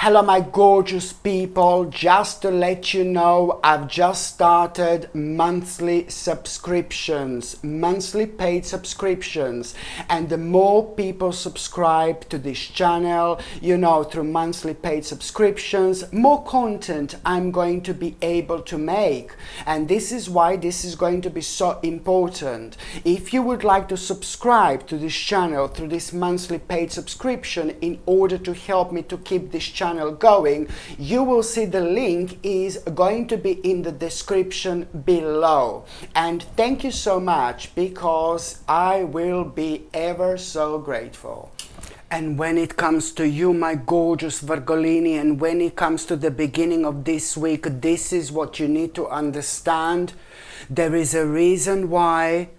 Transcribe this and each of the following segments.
Hello my gorgeous people, just to let you know, I've just started monthly subscriptions, monthly paid subscriptions, and the more people subscribe to this channel, through monthly paid subscriptions, more content I'm going to be able to make. And this is why this is going to be so important. If you would like to subscribe to this channel through this monthly paid subscription in order to help me to keep this channel going, you will see the link is going to be in the description below. And thank you so much, because I will be ever so grateful. And when it comes to you, my gorgeous Virgolini, and when it comes to the beginning of this week, this is what you need to understand. There is a reason why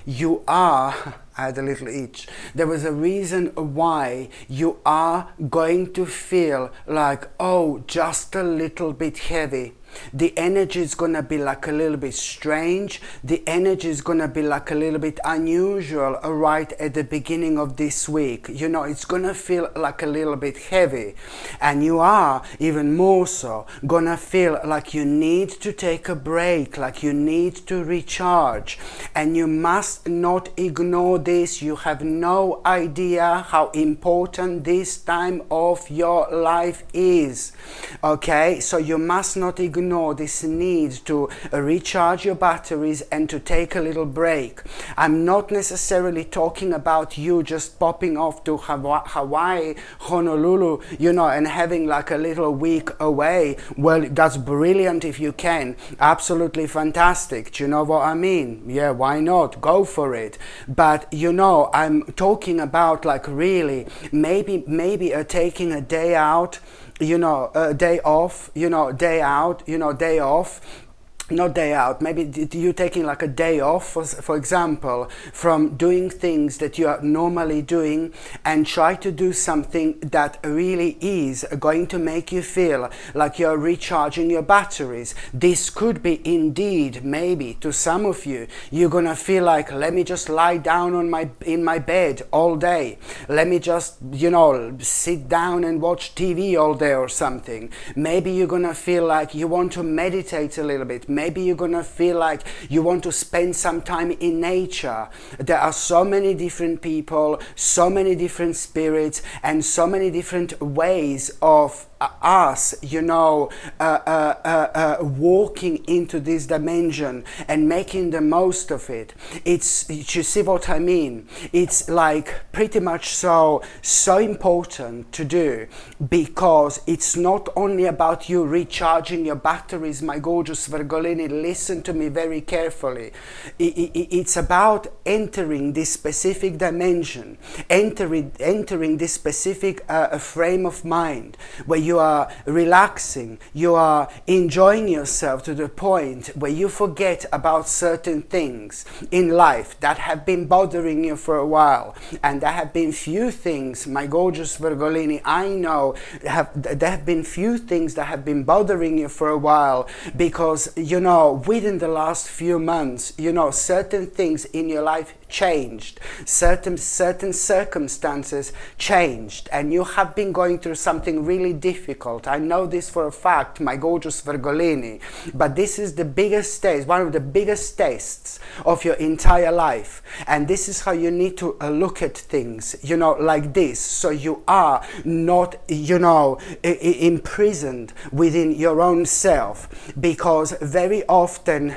you are, I had a little itch. There was a reason why you are going to feel like, oh, just a little bit heavy. The energy is going to be like a little bit strange. The energy is going to be like a little bit unusual right at the beginning of this week. It's going to feel like a little bit heavy. And you are even more so going to feel like you need to take a break, like you need to recharge. And you must not ignore this. You have no idea how important this time of your life is. Okay? So you must not ignore this need to recharge your batteries and to take a little break. I'm not necessarily talking about you just popping off to Hawaii, Honolulu, and having like a little week away. Well, that's brilliant if you can. Absolutely fantastic. Do you know what I mean? Yeah, why not? Go for it. But I'm talking about like really maybe taking a day out, a day off, day out, day off. Not day out, maybe you taking like a day off, for example, from doing things that you are normally doing, and try to do something that really is going to make you feel like you're recharging your batteries. This could be indeed, maybe to some of you, you're gonna feel like, let me just lie down in my bed all day. Let me just, sit down and watch TV all day or something. Maybe you're gonna feel like you want to meditate a little bit. Maybe you're going to feel like you want to spend some time in nature. There are so many different people, so many different spirits, and so many different ways of us, walking into this dimension and making the most of it. You see what I mean? It's like pretty much so important to do, because it's not only about you recharging your batteries, my gorgeous Virgolini. Listen to me very carefully. It's about entering this specific dimension, entering this specific frame of mind where you are relaxing, you are enjoying yourself to the point where you forget about certain things in life that have been bothering you for a while. And there have been few things, my gorgeous Virgolini, I know there have been few things that have been bothering you for a while, because within the last few months, certain things in your life changed, certain circumstances changed, and you have been going through something really difficult. I know this for a fact, my gorgeous Virgolini, but this is the biggest test, one of the biggest tests of your entire life. And this is how you need to look at things, like this, so you are not, imprisoned within your own self. Because very often,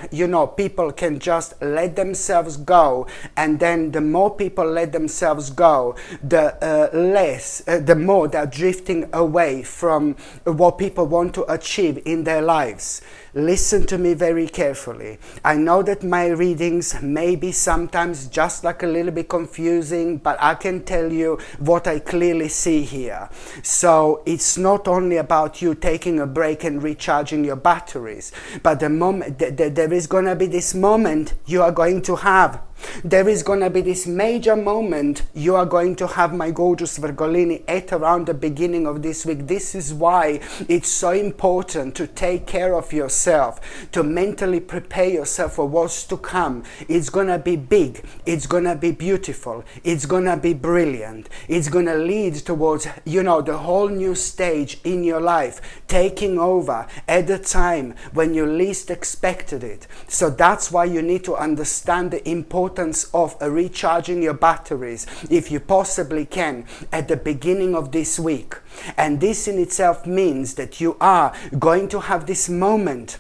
people can just let themselves go, and then the more people let themselves go, the more they're drifting away from what people want to achieve in their lives. Listen to me very carefully. I know that my readings may be sometimes just like a little bit confusing, but I can tell you what I clearly see here. So it's not only about you taking a break and recharging your batteries, but the moment there is going to be this moment you are going to have There is going to be this major moment you are going to have, my gorgeous Virgolini, at around the beginning of this week. This is why it's so important to take care of yourself, to mentally prepare yourself for what's to come. It's going to be big. It's going to be beautiful. It's going to be brilliant. It's going to lead towards, the whole new stage in your life, taking over at the time when you least expected it. So that's why you need to understand the importance of recharging your batteries, if you possibly can, at the beginning of this week. And this in itself means that you are going to have this moment.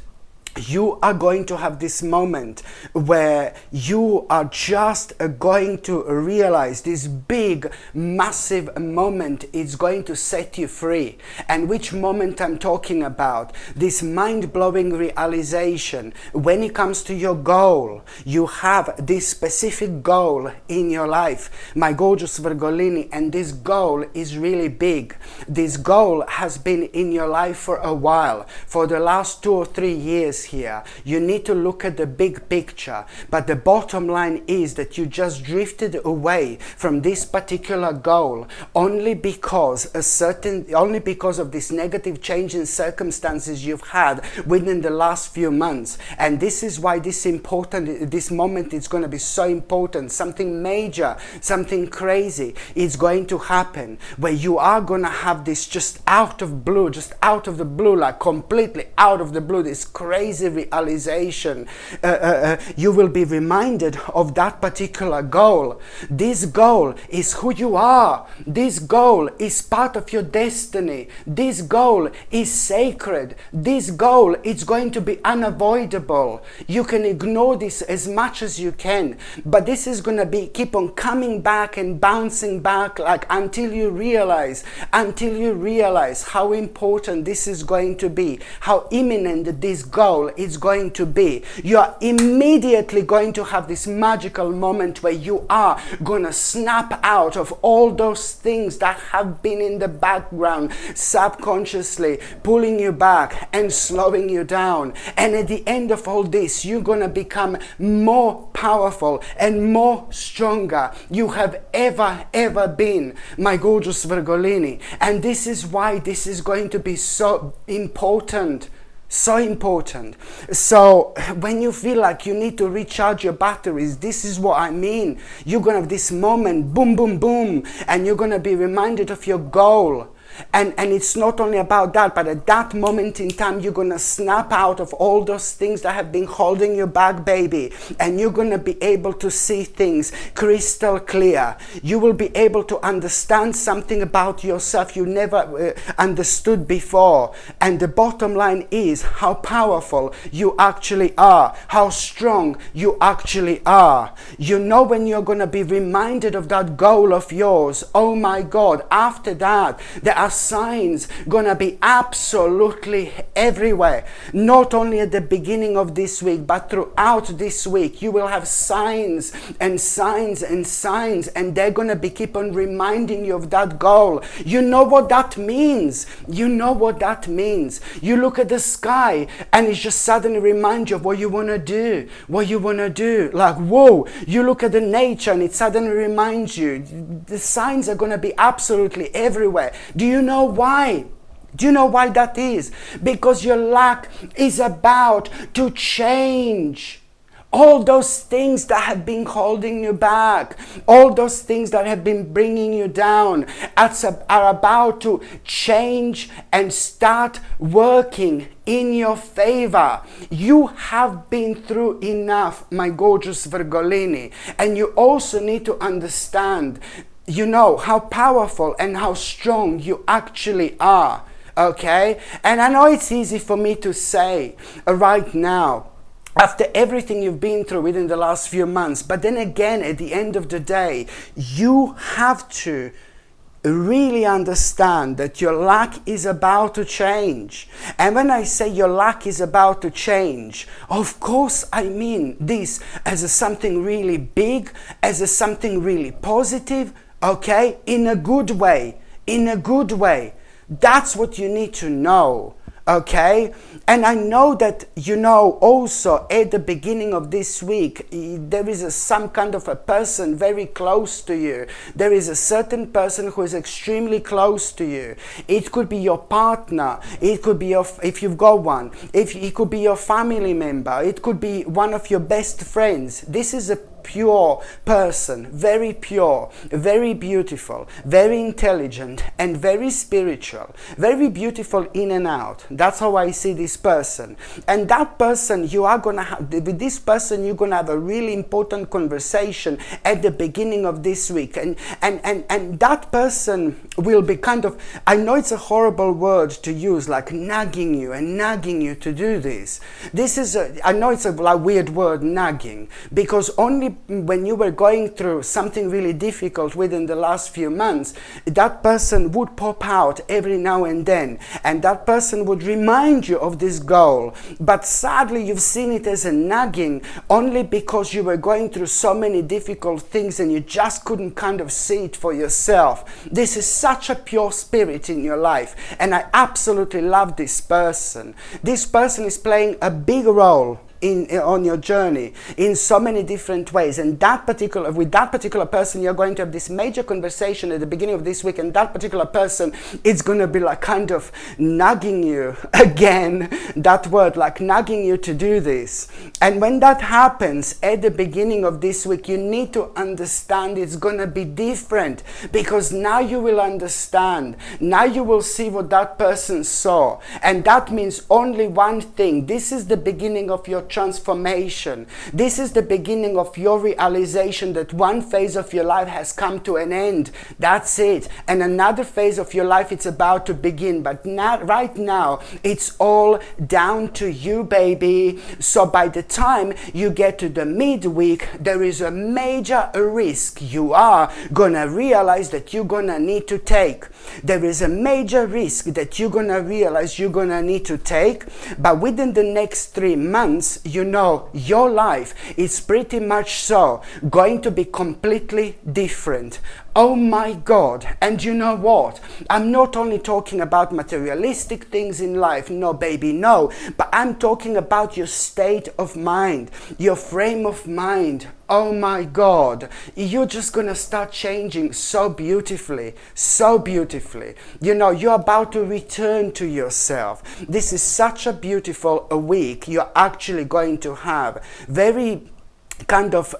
You are going to have this moment where you are just going to realize this big, massive moment is going to set you free. And which moment I'm talking about? This mind-blowing realization. When it comes to your goal, you have this specific goal in your life, my gorgeous Virgolini, and this goal is really big. This goal has been in your life for a while, for the last 2 or 3 years here. You need to look at the big picture, but the bottom line is that you just drifted away from this particular goal only because of this negative change in circumstances you've had within the last few months. And this is why this moment is going to be so important. Something major, something crazy is going to happen, where you are going to have this just out of the blue, like completely out of the blue, this crazy realization. You will be reminded of that particular goal. This goal is who you are. This goal is part of your destiny. This goal is sacred. This goal is going to be unavoidable. You can ignore this as much as you can, but this is going to keep on coming back and bouncing back, like until you realize how important this is going to be, how imminent this goal is going to be. You are immediately going to have this magical moment where you are going to snap out of all those things that have been in the background, subconsciously pulling you back and slowing you down. And at the end of all this, you're going to become more powerful and more stronger you have ever been, my gorgeous Virgolini. And this is why this is going to be so important. So important. So when you feel like you need to recharge your batteries, this is what I mean. You're going to have this moment, boom, boom, boom, and you're going to be reminded of your goal. And it's not only about that, but at that moment in time, you're going to snap out of all those things that have been holding you back, baby. And you're going to be able to see things crystal clear. You will be able to understand something about yourself you never understood before. And the bottom line is how powerful you actually are, how strong you actually are. You know, when you're going to be reminded of that goal of yours, oh my God, after that, there are signs going to be absolutely everywhere. Not only at the beginning of this week, but throughout this week, you will have signs and signs and signs, and they're going to keep on reminding you of that goal. You know what that means. You know what that means. You look at the sky and it just suddenly reminds you of what you want to do. What you want to do. Like, whoa. You look at the nature and it suddenly reminds you. The signs are going to be absolutely everywhere. Do you know why? Do you know why that is? Because your luck is about to change. All those things that have been holding you back, all those things that have been bringing you down are about to change and start working in your favor. You have been through enough, my gorgeous Virgolini. And you also need to understand, you know, how powerful and how strong you actually are. Okay? And I know it's easy for me to say right now, after everything you've been through within the last few months, but then again, at the end of the day, you have to really understand that your luck is about to change. And when I say your luck is about to change, of course I mean this as something really big, as something really positive, okay? In a good way, in a good way. That's what you need to know. Okay, and I know that, you know, also at the beginning of this week there is some kind of a person very close to you. There is a certain person who is extremely close to you. It could be your partner, it could be your, if you've got one, it could be your family member, it could be one of your best friends. This is a pure person, very pure, very beautiful, very intelligent, and very spiritual, very beautiful in and out. That's how I see this person. And that person, you are gonna have, with this person, you're gonna have a really important conversation at the beginning of this week. And that person will be kind of, I know it's a horrible word to use, like nagging you to do this. This is I know it's a weird word, nagging, because only when you were going through something really difficult within the last few months, that person would pop out every now and then, and that person would remind you of this goal. But sadly, you've seen it as a nagging only because you were going through so many difficult things and you just couldn't kind of see it for yourself. This is such a pure spirit in your life, and I absolutely love this person. This person is playing a big role on your journey in so many different ways, and with that particular person, you're going to have this major conversation at the beginning of this week, and that particular person is going to be like kind of nagging you again, that word, like nagging you to do this. And when that happens at the beginning of this week, you need to understand it's going to be different, because now you will understand, now you will see what that person saw, and that means only one thing: this is the beginning of your transformation. This is the beginning of your realization that one phase of your life has come to an end. That's it. And another phase of your life, it's about to begin. But now, right now, it's all down to you, baby. So by the time you get to the midweek, there is a major risk you are gonna realize that you're gonna need to take. There is a major risk that you're gonna realize you're gonna need to take. But within the next 3 months, you know, your life is pretty much so going to be completely different. Oh my God. And you know what? I'm not only talking about materialistic things in life, no baby, no, but I'm talking about your state of mind, your frame of mind. Oh my God, you're just gonna start changing so beautifully, so beautifully. You know, you're about to return to yourself. This is such a beautiful week you're actually going to have. Very kind of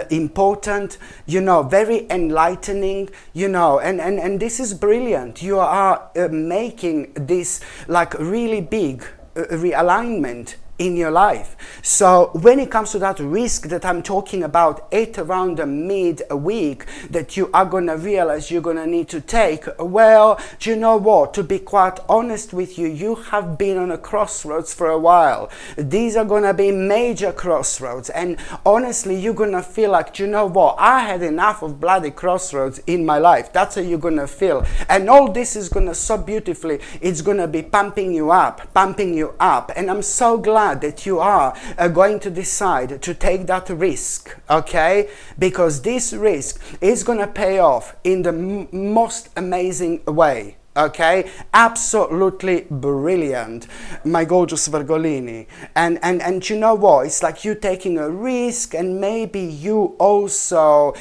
important, you know, very enlightening, you know, and this is brilliant. You are making this like really big realignment in your life. So when it comes to that risk that I'm talking about at around the mid-week that you are going to realize you're going to need to take, well, do you know what? To be quite honest with you, you have been on a crossroads for a while. These are going to be major crossroads, and honestly, you're going to feel like, do you know what? I had enough of bloody crossroads in my life. That's how you're going to feel. And all this is going to so beautifully, it's going to be pumping you up. And I'm so glad that you are going to decide to take that risk, okay? Because this risk is going to pay off in the most amazing way. Okay, absolutely brilliant, my gorgeous Virgolini. And you know what? It's like you taking a risk, and maybe you also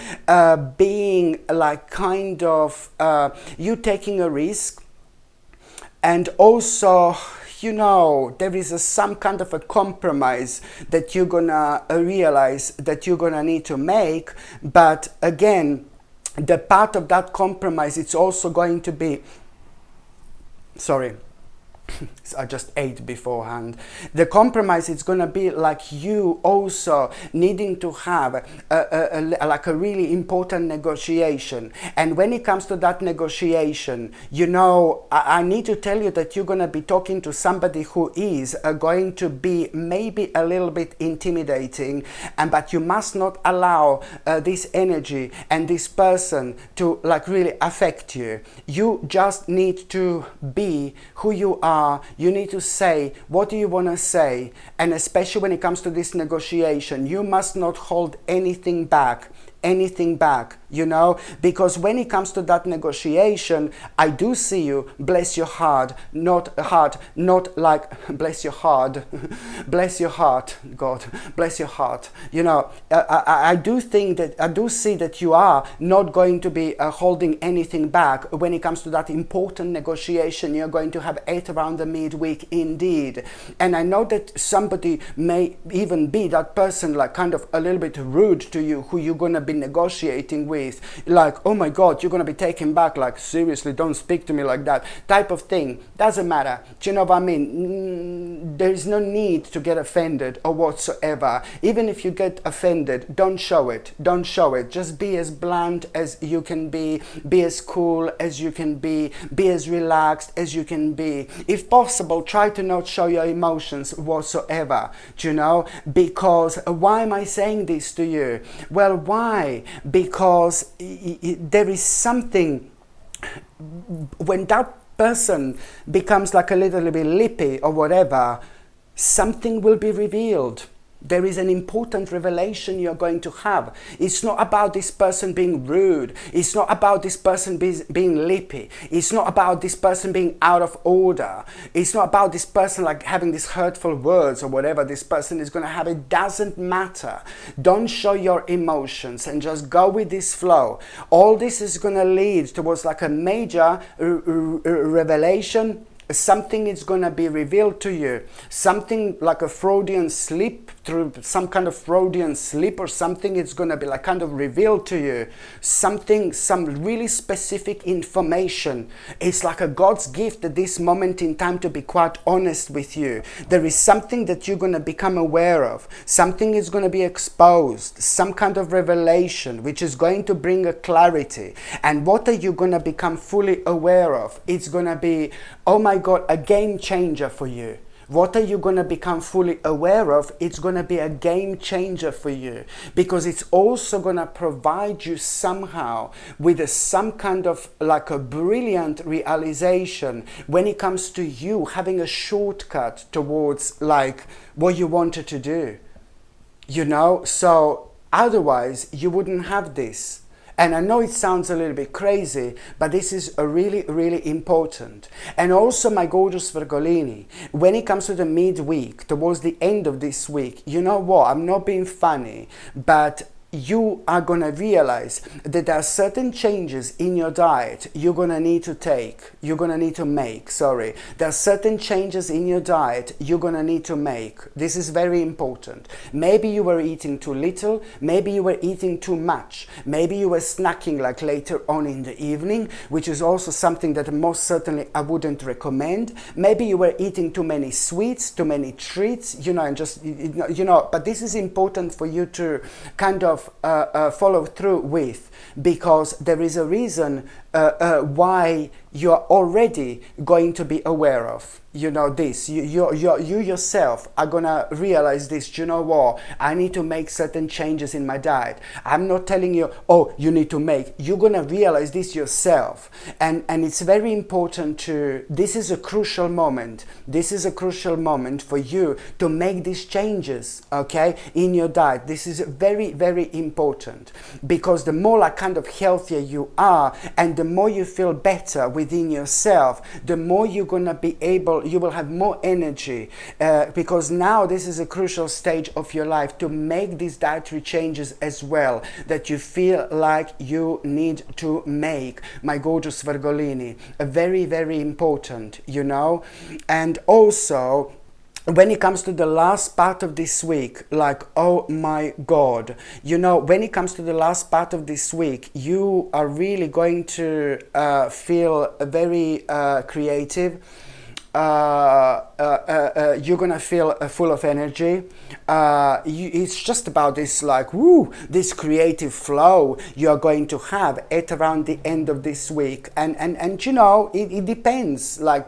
being like kind of you taking a risk, and also, you know, there is some kind of a compromise that you're gonna realize that you're gonna need to make. But again, the part of that compromise, it's also going to be, sorry, I just ate beforehand. The compromise is going to be like you also needing to have like a really important negotiation. And when it comes to that negotiation, you know, I need to tell you that you're going to be talking to somebody who is going to be maybe a little bit intimidating, but you must not allow this energy and this person to like really affect you. You just need to be who you are. You need to say what do you want to say, and especially when it comes to this negotiation, you must not hold anything back because when it comes to that negotiation, I do see you, bless your heart, not like bless your heart, bless your heart, God, bless your heart. I do think that, I do see that you are not going to be holding anything back when it comes to that important negotiation you're going to have at around the midweek indeed. And I know that somebody may even be that person, like kind of a little bit rude to you, who you're going to be negotiating with, like, oh my God, you're going to be taken back, like, seriously, don't speak to me like that type of thing. Doesn't matter. Do you know what I mean? There is no need to get offended or whatsoever. Even if you get offended, don't show it. Just be as blunt as you can be as cool as you can be as relaxed as you can be. If possible, try to not show your emotions whatsoever. Do you know? Because why am I saying this to you? Well, why? Because there is something, when that person becomes like a little bit lippy or whatever, something will be revealed. There is an important revelation you're going to have. It's not about this person being rude. It's not about this person being lippy. It's not about this person being out of order. It's not about this person like having these hurtful words or whatever this person is going to have. It doesn't matter. Don't show your emotions and just go with this flow. All this is going to lead towards like a major revelation. Something is going to be revealed to you. Something like a Freudian slip, through some kind of Freudian slip or something, it's going to be like kind of revealed to you. Some really specific information. It's like a God's gift at this moment in time, to be quite honest with you. There is something that you're going to become aware of. Something is going to be exposed. Some kind of revelation which is going to bring a clarity. And what are you going to become fully aware of? It's going to be, oh my God, a game changer for you. What are you going to become fully aware of? It's going to be a game changer for you, because it's also going to provide you somehow with some kind of like a brilliant realization when it comes to you having a shortcut towards like what you wanted to do. So otherwise you wouldn't have this. And I know it sounds a little bit crazy, but this is a really, really important. And also, my gorgeous Virgolini, when it comes to the midweek, towards the end of this week, you know what? I'm not being funny, but you are going to realize that there are certain changes in your diet you're going to need to make. There are certain changes in your diet you're going to need to make. This is very important. Maybe you were eating too little, maybe you were eating too much, maybe you were snacking like later on in the evening, which is also something that most certainly I wouldn't recommend. Maybe you were eating too many sweets, too many treats, but this is important for you to kind of follow through with, because there is a reason why you're already going to be aware of this. You yourself are gonna realize this. You know what? I need to make certain changes in my diet. I'm not telling you, oh, you need to make. You're gonna realize this yourself, and it's very important this is a crucial moment. This is a crucial moment for you to make these changes, okay, in your diet. This is very, very important, because the more like kind of healthier you are, and the more you feel better within yourself, the more you're gonna be able. You will have more energy, because now this is a crucial stage of your life to make these dietary changes as well that you feel like you need to make, my gorgeous Virgolini. Very, very important, and also when it comes to the last part of this week, like, oh my God, when it comes to the last part of this week, you are really going to feel very creative. You're gonna feel full of energy. It's just about this this creative flow you're going to have at around the end of this week, and it depends, like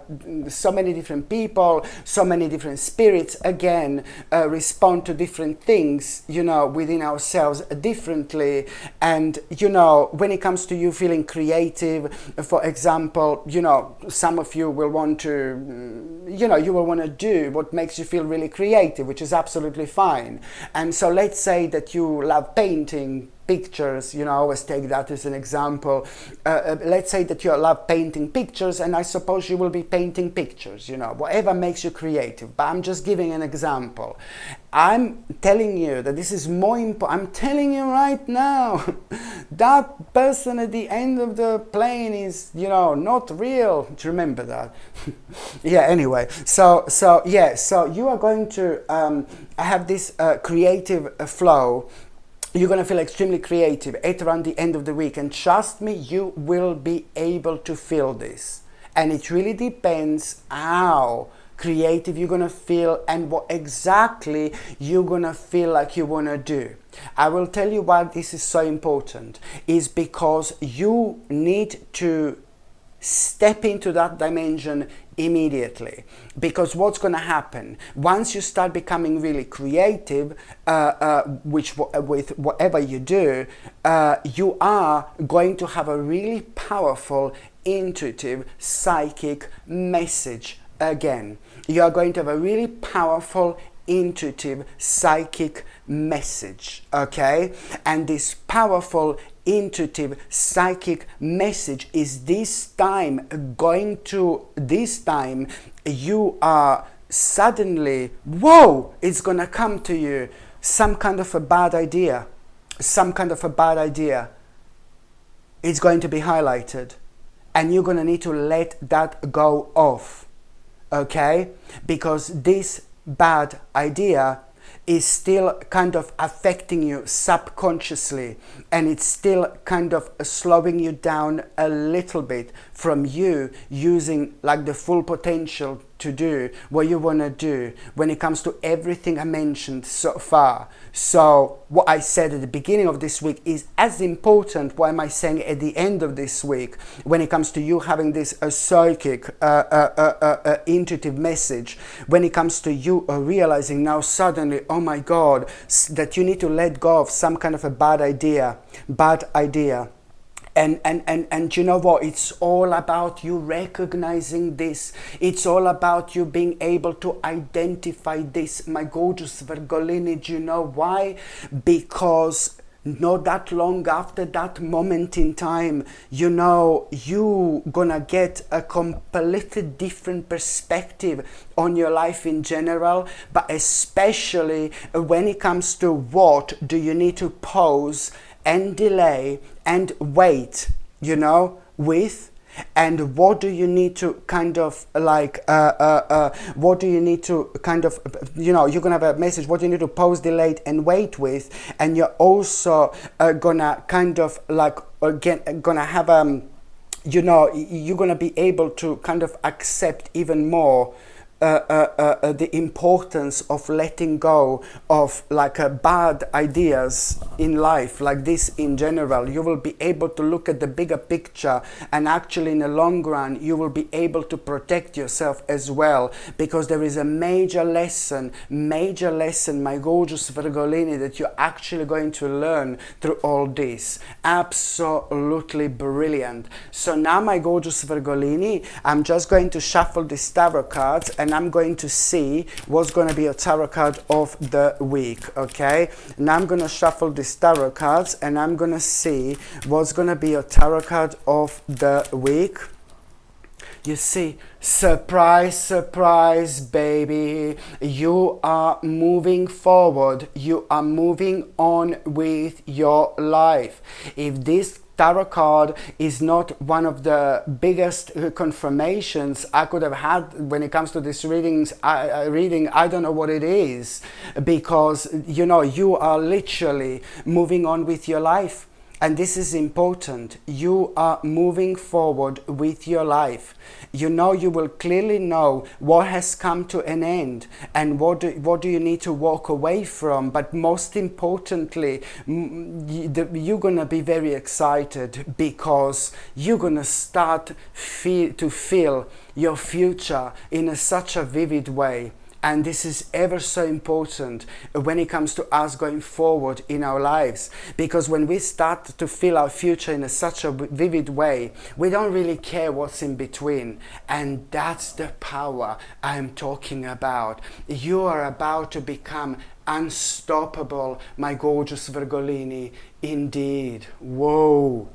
so many different people, so many different spirits again respond to different things within ourselves differently. And when it comes to you feeling creative, for example, some of you will want to you will want to do what makes you feel really creative, which is absolutely fine. And so let's say that you love painting pictures, I always take that as an example. Let's say that you love painting pictures, and I suppose you will be painting pictures, whatever makes you creative. But I'm just giving an example. I'm telling you that this is more important. I'm telling you right now, that person at the end of the plane is, not real. Do you remember that? Yeah, anyway. So you are going to have this creative flow. You're going to feel extremely creative at around the end of the week, and trust me, you will be able to feel this. And it really depends how creative you're going to feel and what exactly you're going to feel like you want to do. I will tell you why this is so important, is because you need to step into that dimension immediately. Because what's going to happen once you start becoming really creative, with whatever you do, you are going to have a really powerful, intuitive, psychic message again. You are going to have a really powerful, intuitive, psychic message, okay? And this powerful, intuitive, psychic message is this time you are suddenly, whoa, it's gonna come to you, some kind of a bad idea. It's going to be highlighted, and you're gonna need to let that go off, okay? Because this bad idea is still kind of affecting you subconsciously, and it's still kind of slowing you down a little bit from you using like the full potential to do what you want to do when it comes to everything I mentioned so far. So what I said at the beginning of this week is as important. What am I saying at the end of this week when it comes to you having this psychic intuitive message, when it comes to you realizing now suddenly, oh my God, that you need to let go of some kind of a bad idea. And you know what? It's all about you recognizing this. It's all about you being able to identify this, my gorgeous Virgolini. Do you know why? Because not that long after that moment in time, you gonna get a completely different perspective on your life in general, but especially when it comes to what do you need to pause and delay and wait, with, and what do you need to kind of what do you need to kind of, you're gonna have a message, what do you need to pause, delay and wait with, and you're also gonna kind of like, again, gonna have you're gonna be able to kind of accept even more the importance of letting go of bad ideas in life, like this in general. You will be able to look at the bigger picture, and actually in the long run you will be able to protect yourself as well, because there is a major lesson, my gorgeous Virgolini, that you're actually going to learn through all this. Absolutely brilliant. So now, my gorgeous Virgolini, I'm just going to shuffle the tarot cards, and I'm going to see what's going to be a tarot card of the week, okay? Now I'm going to shuffle these tarot cards, and I'm going to see what's going to be a tarot card of the week. You see, surprise, surprise, baby. You are moving forward. You are moving on with your life. If this tarot card is not one of the biggest confirmations I could have had when it comes to this reading, I don't know what it is, because you are literally moving on with your life. And this is important. You are moving forward with your life. You will clearly know what has come to an end, and what do you need to walk away from. But most importantly, you're going to be very excited, because you're going to start to feel your future in such a vivid way. And this is ever so important when it comes to us going forward in our lives, because when we start to feel our future in such a vivid way, we don't really care what's in between. And that's the power I'm talking about. You are about to become unstoppable, my gorgeous Virgolini. Indeed. Whoa.